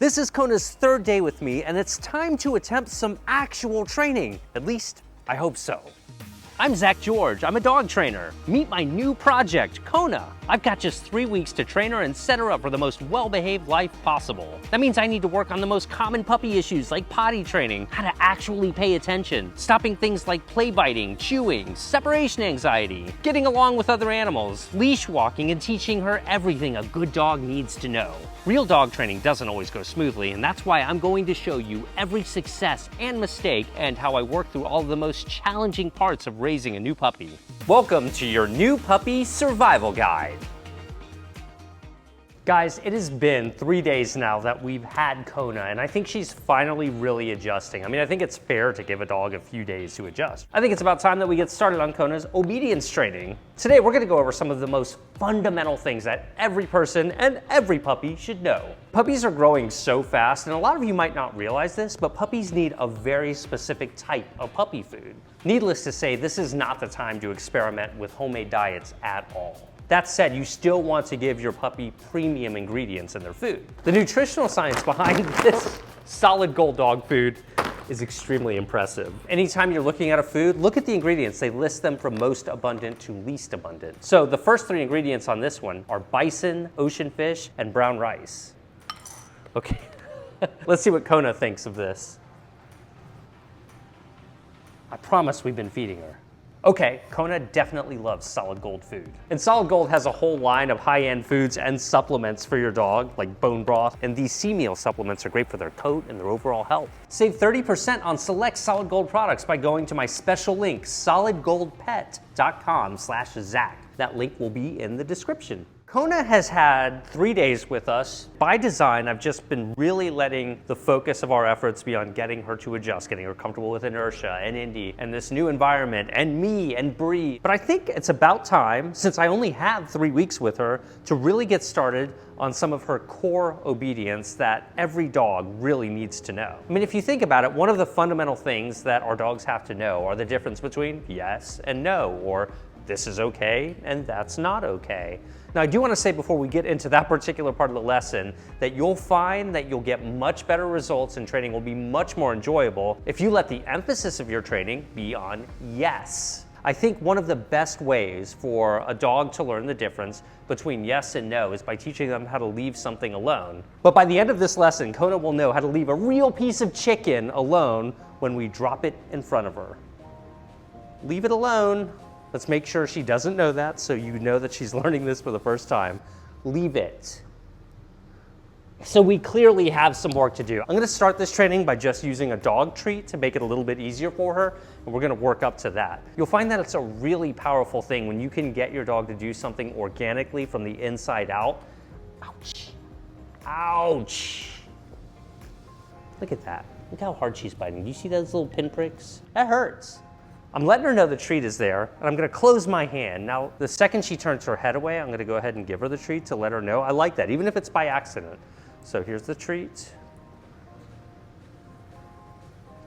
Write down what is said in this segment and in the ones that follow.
This is KONA's third day with me, and it's time to attempt some actual training. At least, I hope so. I'm Zach George, I'm a dog trainer. Meet my new project, KONA. I've got just 3 weeks to train her and set her up for the most well-behaved life possible. That means I need to work on the most common puppy issues like potty training, how to actually pay attention, stopping things like play biting, chewing, separation anxiety, getting along with other animals, leash walking, and teaching her everything a good dog needs to know. Real dog training doesn't always go smoothly, and that's why I'm going to show you every success and mistake and how I work through all of the most challenging parts of raising a new puppy. Welcome to your new puppy survival guide. Guys, it has been 3 days now that we've had KONA, and I think she's finally really adjusting. I mean, I think it's fair to give a dog a few days to adjust. I think it's about time that we get started on KONA's obedience training. Today, we're gonna go over some of the most fundamental things that every person and every puppy should know. Puppies are growing so fast, and a lot of you might not realize this, but puppies need a very specific type of puppy food. Needless to say, this is not the time to experiment with homemade diets at all. That said, you still want to give your puppy premium ingredients in their food. The nutritional science behind this solid gold dog food is extremely impressive. Anytime you're looking at a food, look at the ingredients. They list them from most abundant to least abundant. So the first 3 ingredients on this one are bison, ocean fish, and brown rice. Okay, let's see what KONA thinks of this. I promise we've been feeding her. Okay, KONA definitely loves solid gold food. And solid gold has a whole line of high-end foods and supplements for your dog, like bone broth, and these C-meal supplements are great for their coat and their overall health. Save 30% on select solid gold products by going to my special link, solidgoldpet.com/Zach. That link will be in the description. KONA has had 3 days with us. By design, I've just been really letting the focus of our efforts be on getting her to adjust, getting her comfortable with inertia and Indy and this new environment and me and Bree. But I think it's about time, since I only have 3 weeks with her, to really get started on some of her core obedience that every dog really needs to know. I mean, if you think about it, one of the fundamental things that our dogs have to know are the difference between yes and no, or this is okay and that's not okay. Now, I do want to say before we get into that particular part of the lesson that you'll find that you'll get much better results and training will be much more enjoyable if you let the emphasis of your training be on yes. I think one of the best ways for a dog to learn the difference between yes and no is by teaching them how to leave something alone. But by the end of this lesson, KONA will know how to leave a real piece of chicken alone when we drop it in front of her. Leave it alone. Let's make sure she doesn't know that, so you know that she's learning this for the first time. Leave it. So we clearly have some work to do. I'm gonna start this training by just using a dog treat to make it a little bit easier for her, and we're gonna work up to that. You'll find that it's a really powerful thing when you can get your dog to do something organically from the inside out. Ouch. Ouch. Look at that. Look how hard she's biting. Do you see those little pinpricks? That hurts. I'm letting her know the treat is there, and I'm gonna close my hand. Now, the second she turns her head away, I'm gonna go ahead and give her the treat to let her know. I like that, even if it's by accident. So here's the treat.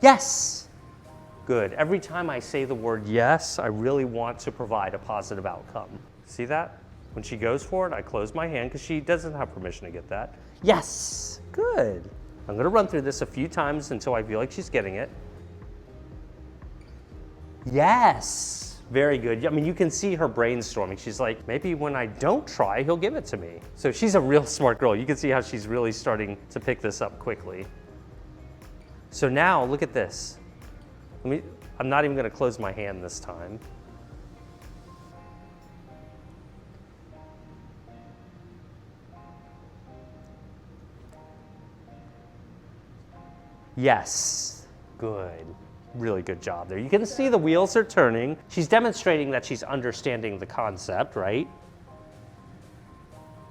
Yes! Good. Every time I say the word yes, I really want to provide a positive outcome. See that? When she goes for it, I close my hand because she doesn't have permission to get that. Yes! Good. I'm gonna run through this a few times until I feel like she's getting it. Yes, very good. I mean, you can see her brainstorming. She's like, maybe when I don't try, he'll give it to me. So she's a real smart girl. You can see how she's really starting to pick this up quickly. So now, look at this. I'm not even gonna close my hand this time. Yes, good. Really good job there. You can see the wheels are turning. She's demonstrating that she's understanding the concept, right?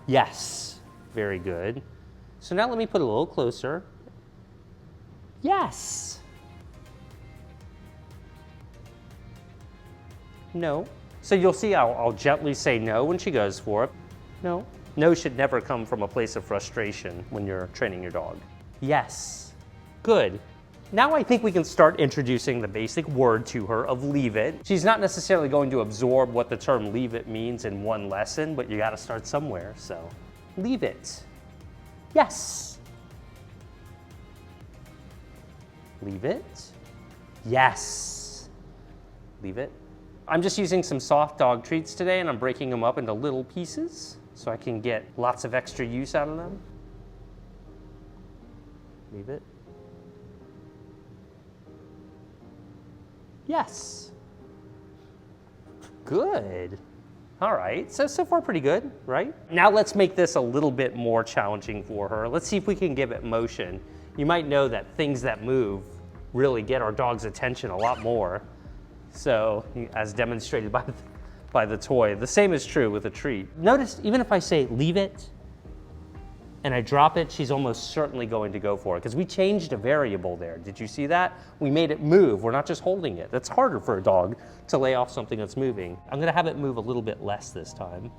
Yes, very good. So now let me put it a little closer. Yes. No. So you'll see I'll gently say no when she goes for it. No. No should never come from a place of frustration when you're training your dog. Yes. Good. Now I think we can start introducing the basic word to her of leave it. She's not necessarily going to absorb what the term leave it means in one lesson, but you gotta start somewhere, so leave it. Yes. Leave it. Yes. Leave it. I'm just using some soft dog treats today, and I'm breaking them up into little pieces so I can get lots of extra use out of them. Leave it. Yes. Good. All right, so far pretty good, right? Now let's make this a little bit more challenging for her. Let's see if we can give it motion. You might know that things that move really get our dog's attention a lot more. So, as demonstrated by the toy, the same is true with a treat. Notice, even if I say leave it, and I drop it, she's almost certainly going to go for it, because we changed a variable there. Did you see that? We made it move. We're not just holding it. That's harder for a dog to lay off something that's moving. I'm gonna have it move a little bit less this time.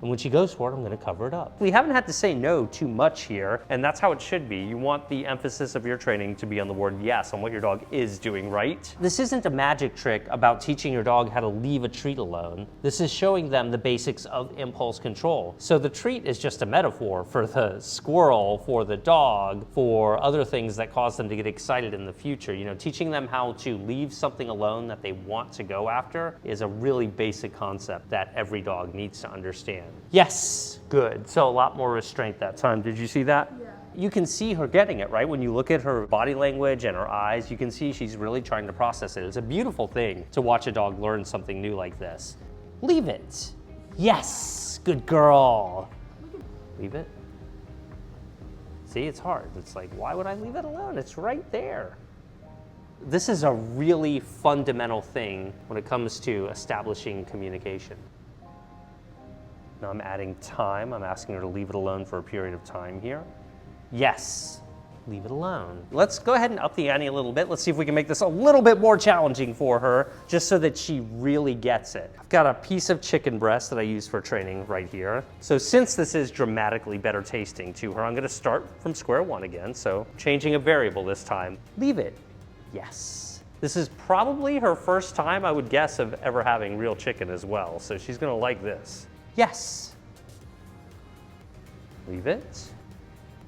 And when she goes for it, I'm gonna cover it up. We haven't had to say no too much here, and that's how it should be. You want the emphasis of your training to be on the word yes, on what your dog is doing right. This isn't a magic trick about teaching your dog how to leave a treat alone. This is showing them the basics of impulse control. So the treat is just a metaphor for the squirrel, for the dog, for other things that cause them to get excited in the future. You know, teaching them how to leave something alone that they want to go after is a really basic concept that every dog needs to understand. Yes, good. So a lot more restraint that time. Did you see that? Yeah. You can see her getting it, right? When you look at her body language and her eyes, you can see she's really trying to process it. It's a beautiful thing to watch a dog learn something new like this. Leave it. Yes, good girl. Leave it. See, it's hard. It's like, why would I leave it alone? It's right there. This is a really fundamental thing when it comes to establishing communication. Now I'm adding time. I'm asking her to leave it alone for a period of time here. Yes, leave it alone. Let's go ahead and up the ante a little bit. Let's see if we can make this a little bit more challenging for her, just so that she really gets it. I've got a piece of chicken breast that I use for training right here. So since this is dramatically better tasting to her, I'm gonna start from square one again. So changing a variable this time. Leave it. Yes. This is probably her first time, I would guess, of ever having real chicken as well. So she's gonna like this. Yes. Leave it.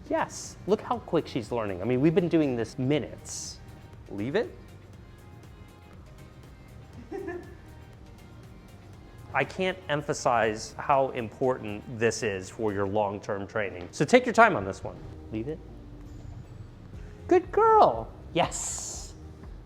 Yes. Look how quick she's learning. I mean, we've been doing this minutes. Leave it. I can't emphasize how important this is for your long-term training. So take your time on this one. Leave it. Good girl. Yes.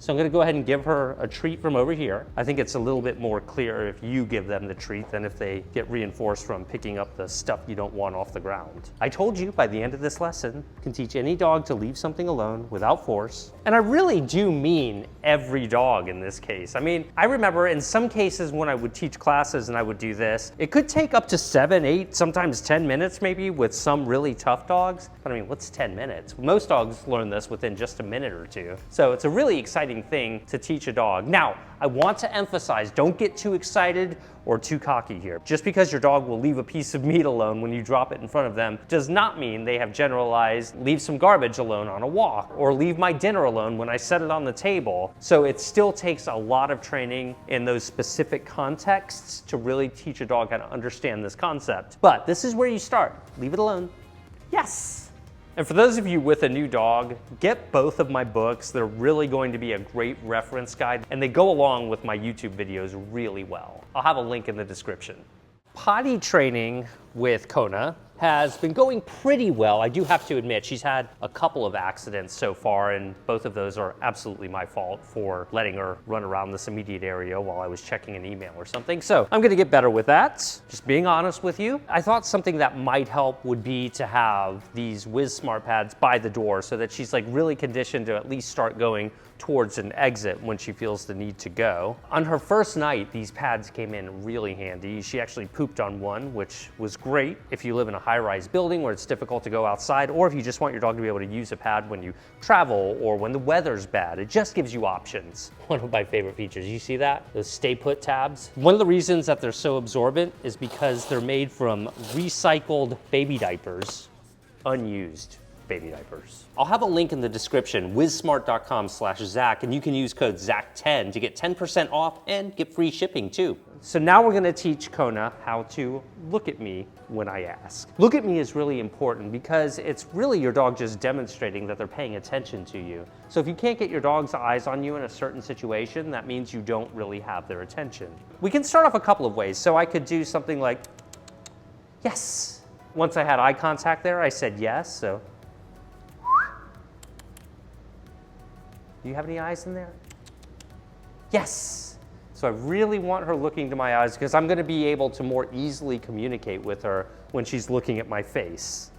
So I'm gonna go ahead and give her a treat from over here. I think it's a little bit more clear if you give them the treat than if they get reinforced from picking up the stuff you don't want off the ground. I told you by the end of this lesson, you can teach any dog to leave something alone without force. And I really do mean every dog in this case. I mean, I remember in some cases when I would teach classes and I would do this, it could take up to 7, 8, sometimes 10 minutes maybe with some really tough dogs. But I mean, what's 10 minutes? Most dogs learn this within just a minute or two. So it's a really exciting thing to teach a dog. Now, I want to emphasize, don't get too excited or too cocky here. Just because your dog will leave a piece of meat alone when you drop it in front of them does not mean they have generalized, leave some garbage alone on a walk, or leave my dinner alone when I set it on the table. So it still takes a lot of training in those specific contexts to really teach a dog how to understand this concept. But this is where you start. Leave it alone. Yes. And for those of you with a new dog, get both of my books. They're really going to be a great reference guide, and they go along with my YouTube videos really well. I'll have a link in the description. Potty training with KONA has been going pretty well. I do have to admit, she's had a couple of accidents so far, and both of those are absolutely my fault for letting her run around this immediate area while I was checking an email or something. So I'm gonna get better with that. Just being honest with you. I thought something that might help would be to have these Whiz Smart pads by the door so that she's like really conditioned to at least start going towards an exit when she feels the need to go. On her first night, these pads came in really handy. She actually pooped on one, which was great if you live in a high-rise building where it's difficult to go outside, or if you just want your dog to be able to use a pad when you travel or when the weather's bad. It just gives you options. One of my favorite features, you see that? Those stay put tabs. One of the reasons that they're so absorbent is because they're made from recycled baby diapers, unused. baby diapers. I'll have a link in the description, wizsmart.com/Zach, and you can use code ZACH10 to get 10% off and get free shipping too. So now we're gonna teach KONA how to look at me when I ask. Look at me is really important because it's really your dog just demonstrating that they're paying attention to you. So if you can't get your dog's eyes on you in a certain situation, that means you don't really have their attention. We can start off a couple of ways. So I could do something like, yes. Once I had eye contact there, I said yes, so. Do you have any eyes in there? Yes. So I really want her looking to my eyes because I'm going to be able to more easily communicate with her when she's looking at my face.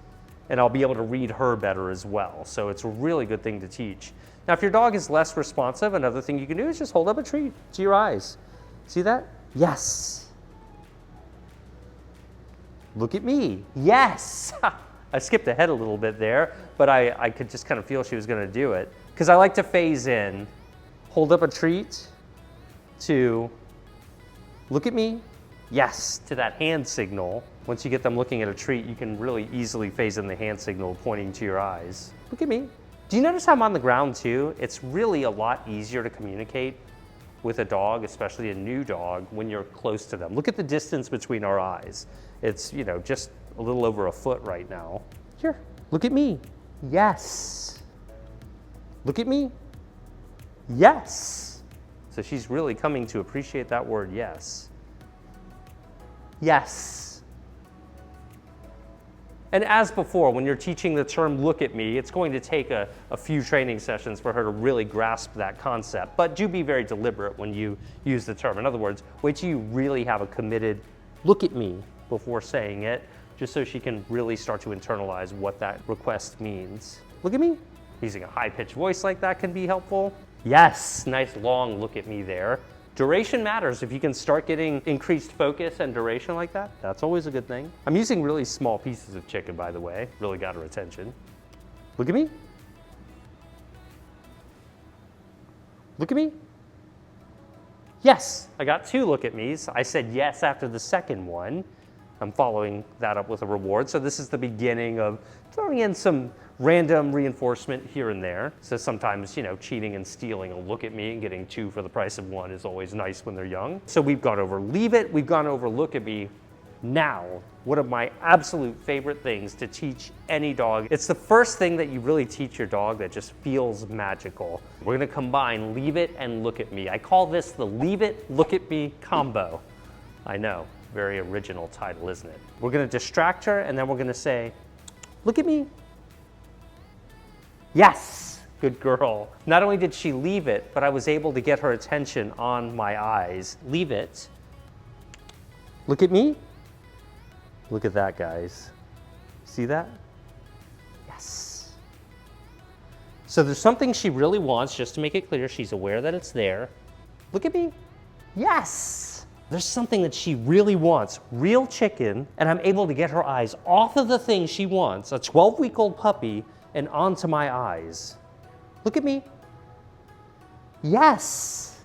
And I'll be able to read her better as well. So it's a really good thing to teach. Now, if your dog is less responsive, another thing you can do is just hold up a treat to your eyes. See that? Yes. Look at me. Yes. I skipped ahead a little bit there, but I could just kind of feel she was going to do it. Because I like to phase in, hold up a treat, to look at me, yes, to that hand signal. Once you get them looking at a treat, you can really easily phase in the hand signal pointing to your eyes. Look at me. Do you notice how I'm on the ground too? It's really a lot easier to communicate with a dog, especially a new dog, when you're close to them. Look at the distance between our eyes. It's, you know, just a little over a foot right now. Here, look at me. Yes. Look at me. Yes. So she's really coming to appreciate that word, yes. Yes. And as before, when you're teaching the term look at me, it's going to take a few training sessions for her to really grasp that concept. But do be very deliberate when you use the term. In other words, wait till you really have a committed look at me before saying it, just so she can really start to internalize what that request means. Look at me. Using a high-pitched voice like that can be helpful. Yes, nice long look at me there. Duration matters. If you can start getting increased focus and duration like that, that's always a good thing. I'm using really small pieces of chicken, by the way. Really got her attention. Look at me. Look at me. Yes, I got 2 look at me's. I said yes after the second one. I'm following that up with a reward. So this is the beginning of throwing in some random reinforcement here and there. So sometimes, you know, cheating and stealing a look at me and getting 2 for the price of 1 is always nice when they're young. So we've gone over leave it, we've gone over look at me. Now, one of my absolute favorite things to teach any dog. It's the first thing that you really teach your dog that just feels magical. We're gonna combine leave it and look at me. I call this the leave it, look at me combo. I know, very original title, isn't it? We're gonna distract her and then we're gonna say, look at me. Yes, good girl. Not only did she leave it, but I was able to get her attention on my eyes. Leave it. Look at me. Look at that, guys. See that? Yes. So there's something she really wants, just to make it clear, she's aware that it's there. Look at me. Yes. There's something that she really wants, real chicken, and I'm able to get her eyes off of the thing she wants, a 12-week-old puppy, and onto my eyes. Look at me. Yes.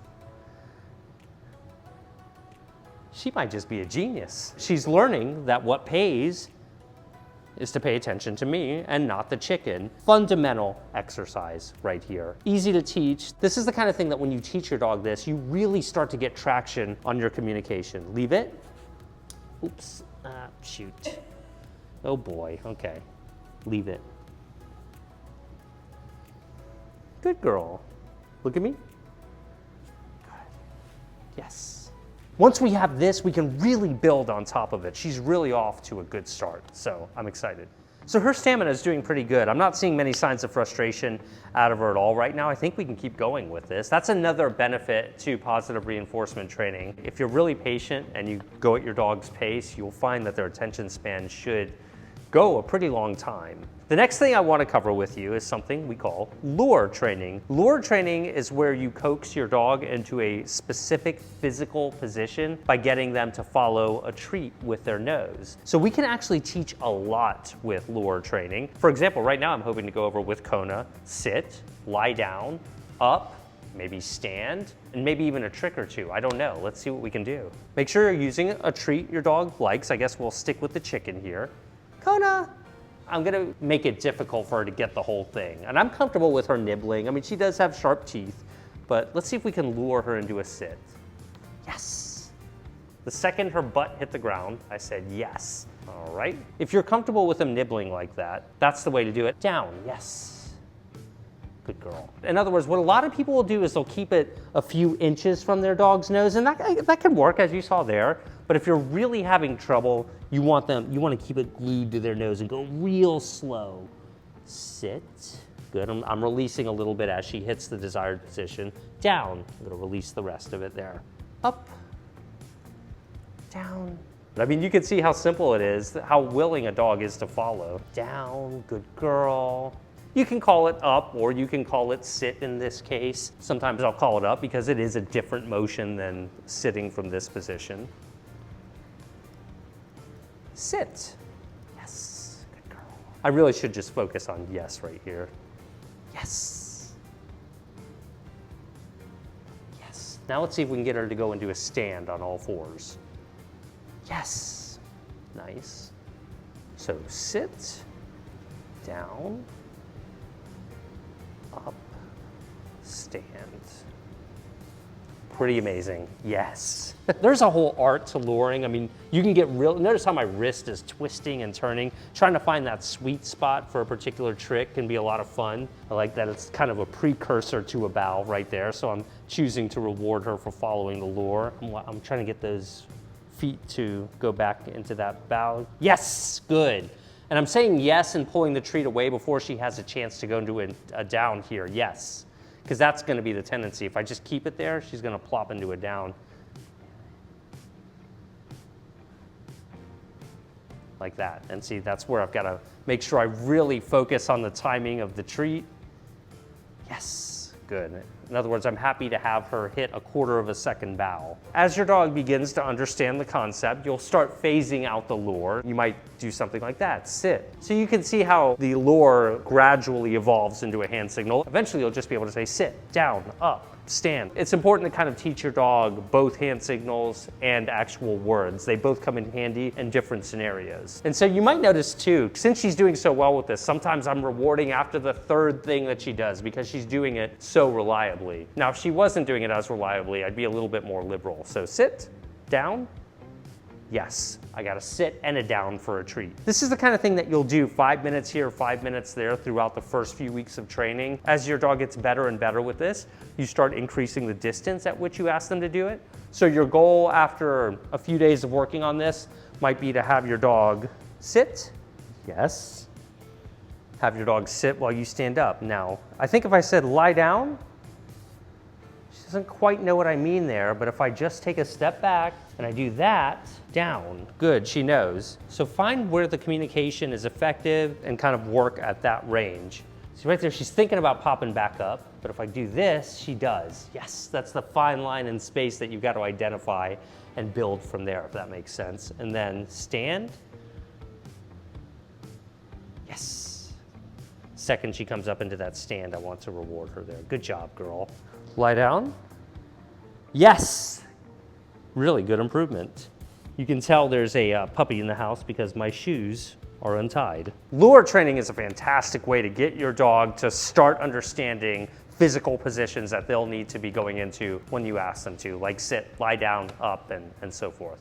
She might just be a genius. She's learning that what pays is to pay attention to me and not the chicken. Fundamental exercise right here. Easy to teach. This is the kind of thing that when you teach your dog this, you really start to get traction on your communication. Leave it. Oops. Shoot. Oh boy. Okay. Leave it. Good girl. Look at me. Good. Yes. Once we have this, we can really build on top of it. She's really off to a good start, so I'm excited. So her stamina is doing pretty good. I'm not seeing many signs of frustration out of her at all right now. I think we can keep going with this. That's another benefit to positive reinforcement training. If you're really patient and you go at your dog's pace, you'll find that their attention span should go a pretty long time. The next thing I want to cover with you is something we call lure training. Lure training is where you coax your dog into a specific physical position by getting them to follow a treat with their nose. So we can actually teach a lot with lure training. For example, right now I'm hoping to go over with KONA, sit, lie down, up, maybe stand, and maybe even a trick or two. I don't know. Let's see what we can do. Make sure you're using a treat your dog likes. I guess we'll stick with the chicken here. KONA, I'm gonna make it difficult for her to get the whole thing. And I'm comfortable with her nibbling. I mean, she does have sharp teeth, but let's see if we can lure her into a sit. Yes. The second her butt hit the ground, I said yes. All right. If you're comfortable with them nibbling like that, that's the way to do it. Down, yes. Good girl. In other words, what a lot of people will do is they'll keep it a few inches from their dog's nose, and that can work, as you saw there. But if you're really having trouble, you want to keep it glued to their nose and go real slow. Sit. Good. I'm releasing a little bit as she hits the desired position. Down. I'm going to release the rest of it there. Up. Down. I mean, you can see how simple it is, how willing a dog is to follow. Down, good girl. You can call it up, or you can call it sit in this case. Sometimes I'll call it up because it is a different motion than sitting from this position. Sit. Yes, good girl. I really should just focus on yes right here. Yes. Yes. Now let's see if we can get her to go into a stand on all fours. Yes. Nice. So sit, down, up, stand. Pretty amazing. Yes. There's a whole art to luring. I mean, you can get real, notice how my wrist is twisting and turning. Trying to find that sweet spot for a particular trick can be a lot of fun. I like that it's kind of a precursor to a bow right there. So I'm choosing to reward her for following the lure. I'm trying to get those feet to go back into that bow. Yes, good. And I'm saying yes and pulling the treat away before she has a chance to go into a down here, yes. Because that's gonna be the tendency. If I just keep it there, she's gonna plop into a down. Like that. And see, that's where I've gotta make sure I really focus on the timing of the treat. Yes, good. In other words, I'm happy to have her hit a quarter of a second bow. As your dog begins to understand the concept, you'll start phasing out the lure. You might do something like that, sit. So you can see how the lure gradually evolves into a hand signal. Eventually, you'll just be able to say sit, down, up, stand. It's important to kind of teach your dog both hand signals and actual words. They both come in handy in different scenarios. And so you might notice too, since she's doing so well with this, sometimes I'm rewarding after the third thing that she does because she's doing it so reliably. Now, if she wasn't doing it as reliably, I'd be a little bit more liberal. So sit, down, yes. I got a sit and a down for a treat. This is the kind of thing that you'll do 5 minutes here, 5 minutes there throughout the first few weeks of training. As your dog gets better and better with this, you start increasing the distance at which you ask them to do it. So your goal after a few days of working on this might be to have your dog sit, yes. Have your dog sit while you stand up. Now, I think if I said lie down, she doesn't quite know what I mean there, but if I just take a step back and I do that, down, good, she knows. So find where the communication is effective and kind of work at that range. See right there, she's thinking about popping back up, but if I do this, she does. Yes, that's the fine line in space that you've got to identify and build from there, if that makes sense. And then stand. Yes. Second she comes up into that stand, I want to reward her there. Good job, girl. Lie down. Yes. Really good improvement. You can tell there's a puppy in the house because my shoes are untied. Lure training is a fantastic way to get your dog to start understanding physical positions that they'll need to be going into when you ask them to, like sit, lie down, up, and so forth.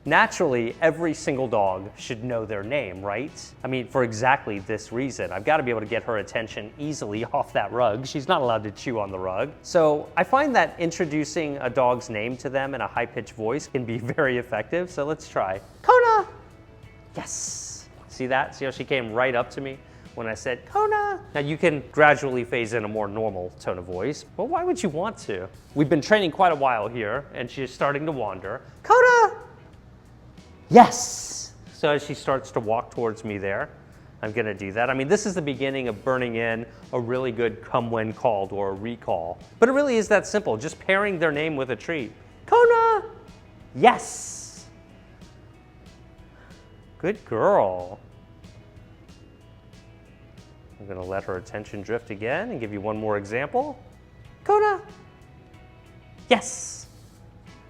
Naturally, every single dog should know their name, right? I mean, for exactly this reason. I've got to be able to get her attention easily off that rug. She's not allowed to chew on the rug. So I find that introducing a dog's name to them in a high-pitched voice can be very effective. So let's try. KONA! Yes. See that? See how she came right up to me when I said KONA? Now you can gradually phase in a more normal tone of voice, but why would you want to? We've been training quite a while here, and she's starting to wander. KONA! Yes! So as she starts to walk towards me there, I'm gonna do that. I mean, this is the beginning of burning in a really good come when called or a recall. But it really is that simple, just pairing their name with a treat. KONA! Yes! Good girl. I'm gonna let her attention drift again and give you one more example. KONA! Yes!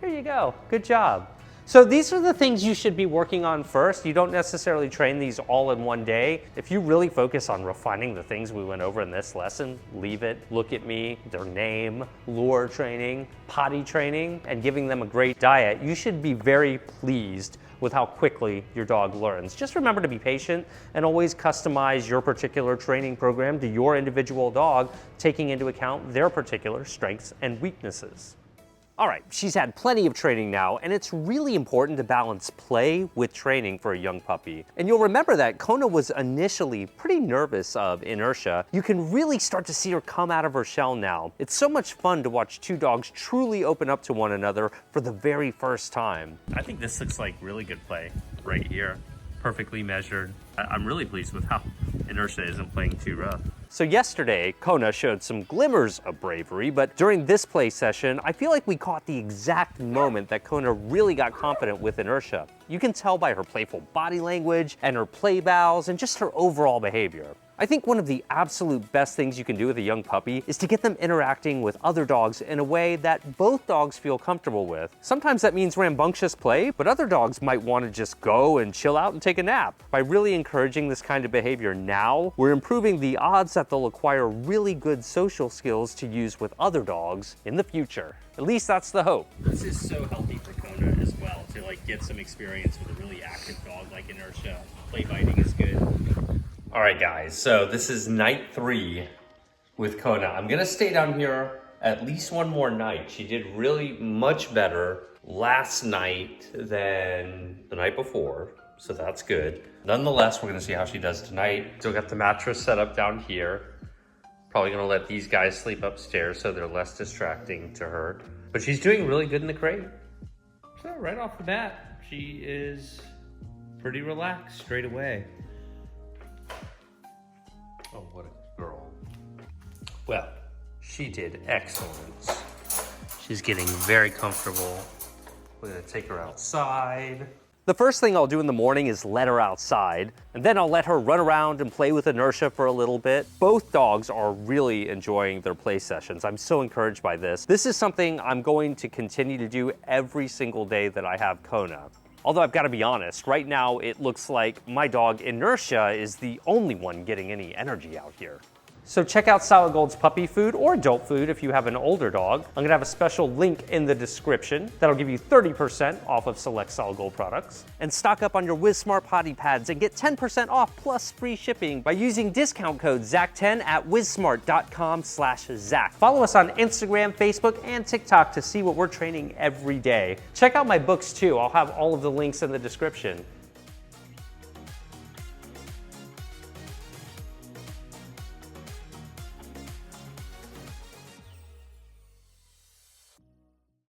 There you go, good job. So these are the things you should be working on first. You don't necessarily train these all in one day. If you really focus on refining the things we went over in this lesson, leave it, look at me, their name, lure training, potty training, and giving them a great diet, you should be very pleased with how quickly your dog learns. Just remember to be patient and always customize your particular training program to your individual dog, taking into account their particular strengths and weaknesses. All right, she's had plenty of training now, and it's really important to balance play with training for a young puppy. And you'll remember that KONA was initially pretty nervous of inertia. You can really start to see her come out of her shell now. It's so much fun to watch two dogs truly open up to one another for the very first time. I think this looks like really good play right here. Perfectly measured. I'm really pleased with how inertia isn't playing too rough. So yesterday, KONA showed some glimmers of bravery, but during this play session, I feel like we caught the exact moment that KONA really got confident with inertia. You can tell by her playful body language and her play bows and just her overall behavior. I think one of the absolute best things you can do with a young puppy is to get them interacting with other dogs in a way that both dogs feel comfortable with. Sometimes that means rambunctious play, but other dogs might want to just go and chill out and take a nap. By really encouraging this kind of behavior now, we're improving the odds that they'll acquire really good social skills to use with other dogs in the future. At least that's the hope. This is so healthy for KONA as well, to like get some experience with a really active dog like inertia. Play biting is good. All right, guys, so this is night 3 with KONA. I'm gonna stay down here at least one more night. She did really much better last night than the night before, so that's good. Nonetheless, we're gonna see how she does tonight. Still got the mattress set up down here. Probably gonna let these guys sleep upstairs so they're less distracting to her. But she's doing really good in the crate. So right off the bat, she is pretty relaxed straight away. Oh, what a girl. Well, she did excellent. She's getting very comfortable. We're gonna take her outside. The first thing I'll do in the morning is let her outside, and then I'll let her run around and play with inertia for a little bit. Both dogs are really enjoying their play sessions. I'm so encouraged by this. This is something I'm going to continue to do every single day that I have KONA. Although I've got to be honest, right now it looks like my dog Inertia is the only one getting any energy out here. So check out Solid Gold's puppy food or adult food if you have an older dog. I'm gonna have a special link in the description that'll give you 30% off of select Solid Gold products. And stock up on your WizSmart potty pads and get 10% off plus free shipping by using discount code ZAC10 at wizsmart.com/ZAC. Follow us on Instagram, Facebook, and TikTok to see what we're training every day. Check out my books too. I'll have all of the links in the description.